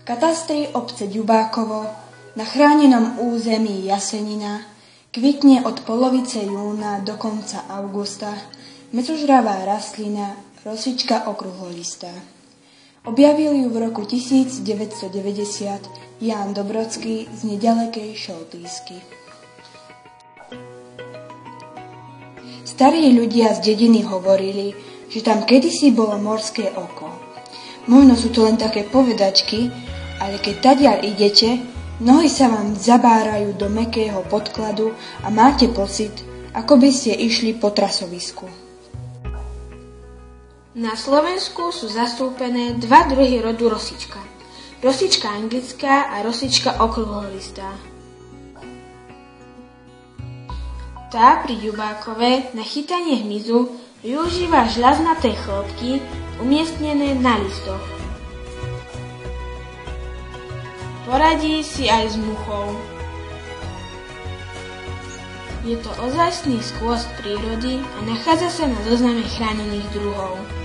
V katastri obce Ďubákovo na chránenom území Jasenina kvitne od polovice júna do konca augusta mäsožravá rastlina rosička okruhlolistá. Objavil ju v roku 1990 Ján Dobrodský z nedalekej Šoltýsky. Starí ľudia z dediny hovorili, že tam kedysi bolo morské oko. Možno sú to len také povedačky, ale keď tadiaľ idete, nohy sa vám zabárajú do mäkkého podkladu a máte pocit, ako by ste išli po trasovisku. Na Slovensku sú zastúpené dva druhy rodu rosička. Rosička anglická a rosička okruhlolistá. Tá pri Ďubákove na chytanie hmyzu využíva žľaznaté chlopky umiestnené na listoch. Poradí si aj s muchou. Je to ozajstný skvost prírody a nachádza sa na zozname chránených druhov.